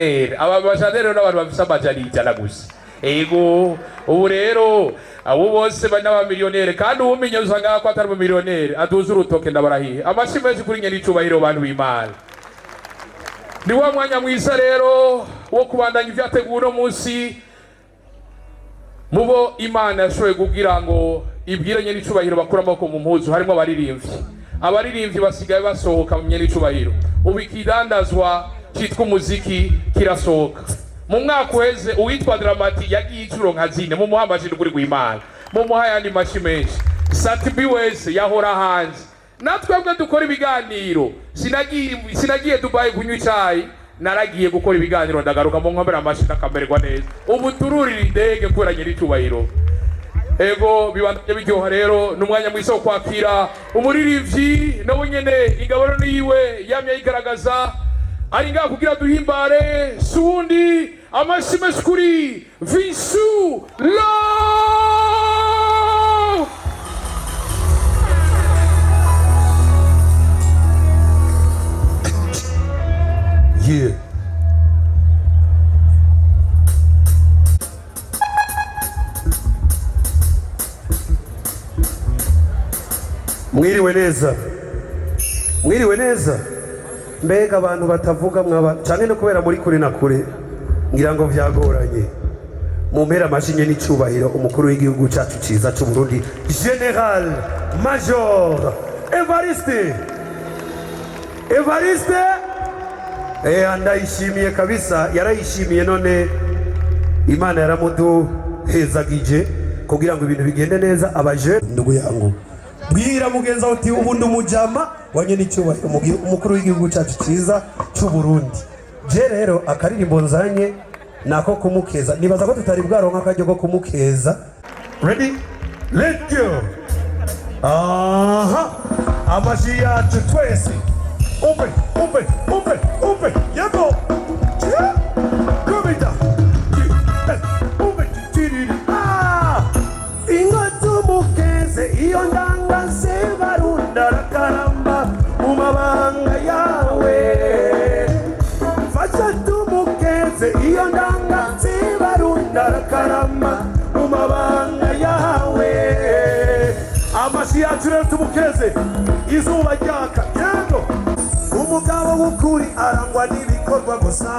aba bajanero n'abantu bafise amajana ijana gusa. Ego ubu rero abo bose n'abamiliyoneri kandi uwumenye usanga ko atari umumiliyoneri aduza urutoke ndabarahiye. Amashi menshi kuri nyene icubahiro bantu b'Imana. Ni wa mwanya mwiza rero wo kubandanya ivyateguwe uno munsi mubo Imana yashoboye kugira ngo ibwire nyene icubahiro bakura amaboko mu mpuzu harimo abaririmbyi basigaye basohoka mu nyene icubahiro. Ubu ikidandazwa citwa umuziki kirasohoka. Mu mwaka uheze uwitwa Dramati yagiye icuro nka zine mu muhamajiri kuri gw'Imana mu muhayandi mashi menshi. Satibi wese yahora hanze natwebwe dukora ibiganiro sinagiye Dubai kunywa icyayi naragiye gukora ibiganiro ndagaruka mu nkomera amashi nakamererwa neza. Ubu tururira indege kubera nyiri cyubahiro. Ego bibandanye biryoha rero n'umwanya mwiza wo kwakira umuririmbyi nawe nyene ingabano niwe yamye yigaragaza ari ngaho kugira duhimbare sundi amashime kuri Visu Love. Yeah. Mwiriwe neza mbega abantu batavuga mwaba cyane no kubera muri kure na kure ngira ngo vyagoranye mu mpera amashinye n'icubahiro umukuru w'igihugu cyacu ciza cy'u Burundi General Major Evariste andayishimiye kabisa, yarayishimiye none Imana yaramuduhezagije kugira ngo ibintu bigende neza. Abaje ndugu yangu bwira mugenza uti ubundi umujama wanye n'icyubahiro umukuru w'igihugu cyacu cyiza cy'u Burundi. Je rero akaririmbo nzanye nako kumukeza, nibaza ko tutari bwaronka akajyo ko kumukeza. Ready, let's go. Aha, amaji yacu twese umpe yego kubita ingotumukeze iyo ndanganse barunda rakaramba mu mabanga yawe. Fasha tumukeze iyo ndanganse barunda rakaramba mu mabanga yawe. Amashi yacu rero tumukeze izuba ryaka yego. Umugabo w'ukuri arangwa n'ibikorwa gusa,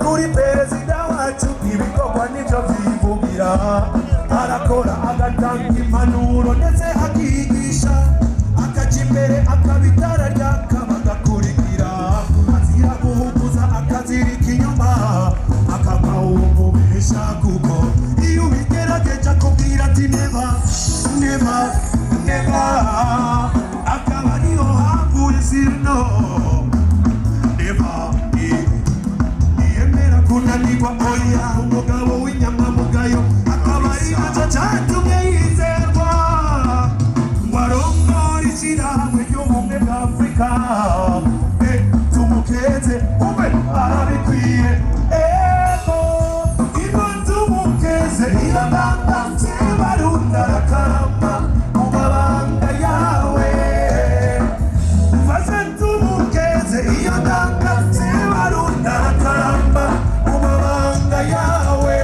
kuri perezida wacu ibikorwa n'ivyo vyivugira. Arakora agatanga impanuro ndetse akigisha, akaja imbere akabitara ryaka bagakurikira. Azira guhuguza akazirika inyuma akamawumubesha, kuko iyo ubigerageje akubwira ati never akaba ariho havuye sino never iyemera kunanirwa oya. Umugabo w'inyangamugayo akaba ari nacyo cyatumye yizerwa ngo arongore ishyirahamwe ry'ubumwe bwa Afurika. Tumukeze ube arabikwiye ego ino tumukeze iradandatse barunda rakaramba mu mabanga yawe. Fashe tumukeze iyo ndangatse barunda rakaramba mu mabanga yawe.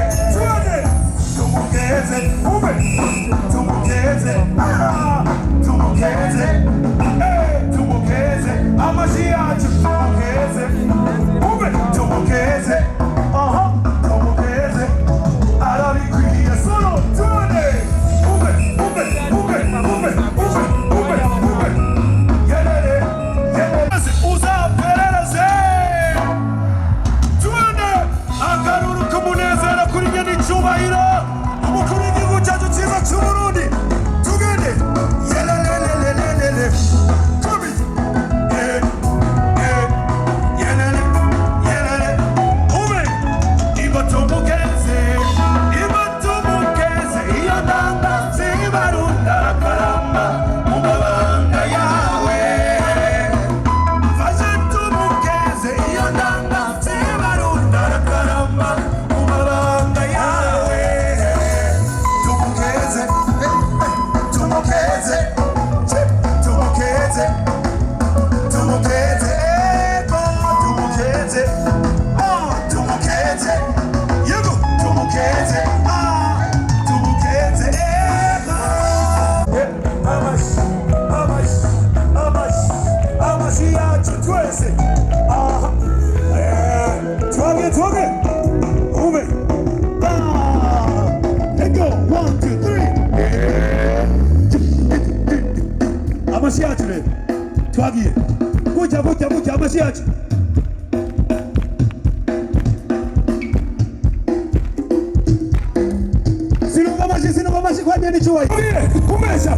Tumukeze ube tumukeze tumukeze amaji yacu tumukeze ube tumukeze twagiye gutya amashyi yacu sinumva amashyi kwa nyene icyubahiro kumesha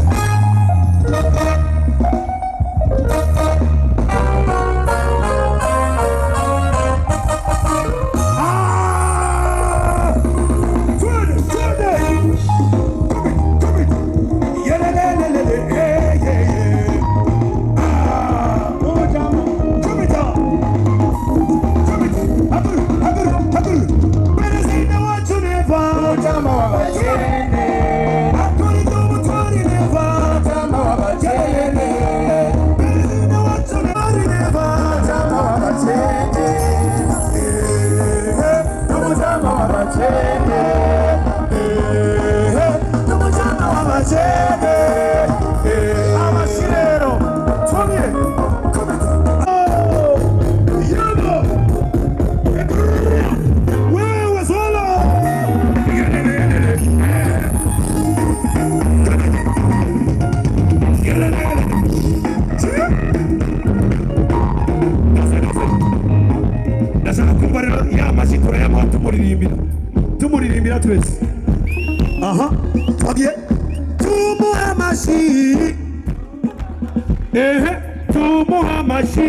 tumuririmbira twese aha twagiye tumuha amashyi tumuha amashyi